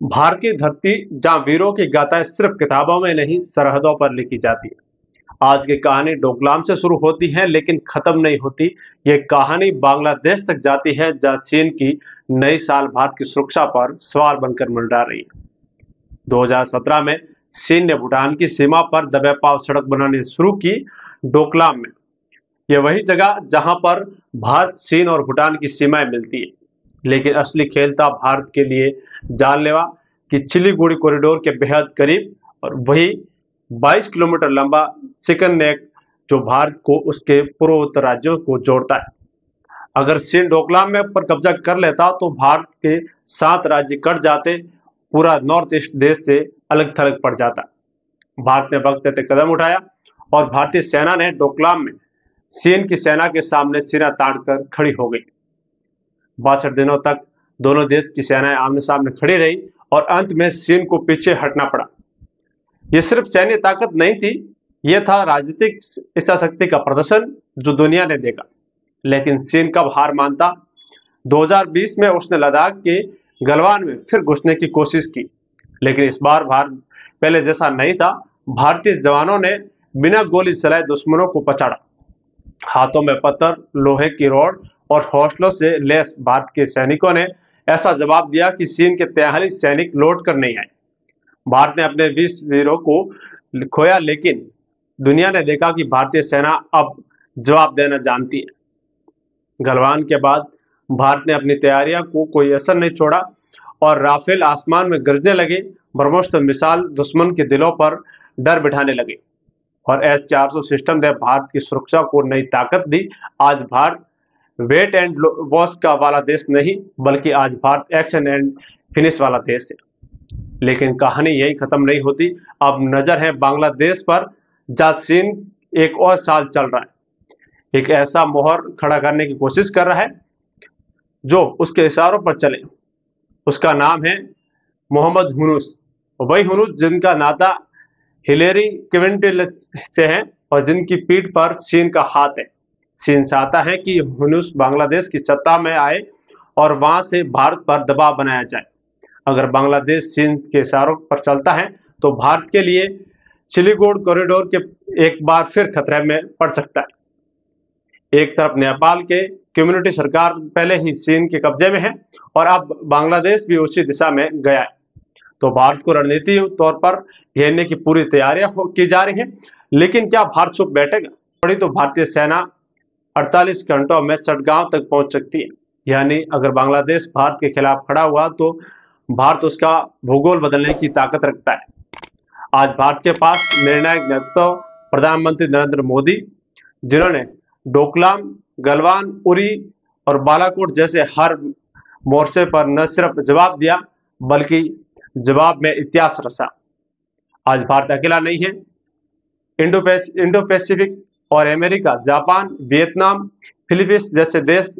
भारत की धरती जहां वीरों की गाथाएं सिर्फ किताबों में नहीं सरहदों पर लिखी जाती है। आज की कहानी डोकलाम से शुरू होती है लेकिन खत्म नहीं होती। ये कहानी बांग्लादेश तक जाती है जहां चीन की नई साल भारत की सुरक्षा पर सवाल बनकर मंडरा रही है। 2017 में चीन ने भूटान की सीमा पर दबे पाव सड़क बनानी शुरू की। डोकलाम में यह वही जगह जहां पर भारत, चीन और भूटान की सीमाएं मिलती है। लेकिन असली खेल था भारत के लिए जानलेवा कि सिलीगुड़ी कॉरिडोर के बेहद करीब और वही 22 किलोमीटर लंबा चिकन नेक जो भारत को उसके पूर्वोत्तर राज्यों को जोड़ता है। अगर चीन डोकलाम में पर कब्जा कर लेता तो भारत के 7 राज्य कट जाते, पूरा नॉर्थ ईस्ट देश से अलग थलग पड़ जाता। भारत ने वक्त रहते कदम उठाया और भारतीय सेना ने डोकलाम में चीन की सेना के सामने सिरा ताड़कर खड़ी हो गई। 62 दिनों तक दोनों देश की सेनाएं आमने सामने खड़ी रही और अंत में चीन को पीछे हटना पड़ा। यह सिर्फ सैन्य ताकत नहीं थी, यह था राजनीतिक इच्छाशक्ति का प्रदर्शन जो दुनिया ने देखा। लेकिन चीन कब हार मानता? 2020 में उसने लद्दाख के गलवान में फिर घुसने की कोशिश की, लेकिन इस बार भारत पहले जैसा नहीं था। भारतीय जवानों ने बिना गोली चलाए दुश्मनों को पछाड़ा। हाथों में पत्थर, लोहे की रॉड और हौसलों से लैस भारत के सैनिकों ने ऐसा जवाब दिया कि चीन के 43 सैनिक लौट कर नहीं आए। भारत ने अपने 20 वीरों को खोया, लेकिन दुनिया ने देखा कि भारतीय सेना अब जवाब देना जानती है। गलवान के बाद भारत ने अपनी तैयारियों को कोई असर नहीं छोड़ा और राफेल आसमान में गरजने लगे। ब्रह्मोस्त्र मिसाइल दुश्मन के दिलों पर डर बिठाने लगे और S-400 सिस्टम ने भारत की सुरक्षा को नई ताकत दी। आज भारत वेट एंड वॉच का वाला देश नहीं, बल्कि आज भारत एक्शन एंड फिनिश वाला देश है। लेकिन कहानी यही खत्म नहीं होती। अब नजर है बांग्लादेश पर, जहां चीन एक और साल चल रहा है, एक ऐसा मोहर खड़ा करने की कोशिश कर रहा है जो उसके इशारों पर चले। उसका नाम है मोहम्मद यूनुस, वही यूनुस जिनका नाता हिलेरी क्लिंटन से है और जिनकी पीठ पर चीन का हाथ है। चीन चाहता है कि यूनुस बांग्लादेश की सत्ता में आए और वहां से भारत पर दबाव बनाया जाए। अगर बांग्लादेश चीन के इशारों पर चलता है तो भारत के लिए सिलीगुड़ी कॉरिडोर के एक बार फिर खतरे में पड़ सकता है। एक तरफ नेपाल के कम्युनिटी सरकार पहले ही चीन के कब्जे में है और अब बांग्लादेश भी उसी दिशा में गया है। तो भारत को रणनीतिक तौर पर घेरने की पूरी तैयारियां की जा रही हैं। लेकिन क्या भारत चुप बैठेगा? पड़ी तो भारतीय सेना 48 घंटों में सटगांव तक पहुंच सकती है। यानी अगर बांग्लादेश भारत के खिलाफ खड़ा हुआ तो भारत उसका भूगोल बदलने की ताकत रखता है। आज भारत के पास निर्णायक नेतृत्व प्रधानमंत्री नरेंद्र मोदी, जिन्होंने डोकलाम, गलवान, उरी और बालाकोट जैसे हर मोर्चे पर न सिर्फ जवाब दिया बल्कि जवाब में इतिहास रचा। आज भारत अकेला नहीं है। इंडो पैसिफिक और अमेरिका, जापान, वियतनाम, फिलीपींस जैसे देश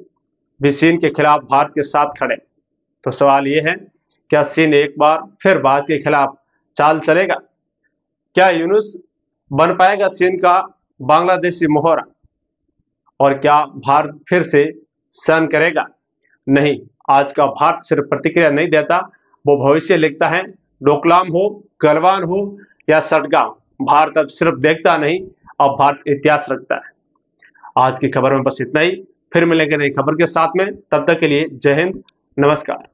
भी चीन के खिलाफ भारत के साथ खड़े। तो सवाल यह है, क्या चीन एक बार फिर भारत के खिलाफ चाल चलेगा? क्या यूनुस बन पाएगा चीन का बांग्लादेशी मोहरा? और क्या भारत फिर से सहन करेगा? नहीं, आज का भारत सिर्फ प्रतिक्रिया नहीं देता, वो भविष्य लिखता है। डोकलाम हो, गलवान हो या सटगांव, भारत अब सिर्फ देखता नहीं, अब भारत इतिहास रखता है। आज की खबर में बस इतना ही। फिर मिलेंगे नई खबर के साथ में, तब तक के लिए जय हिंद, नमस्कार।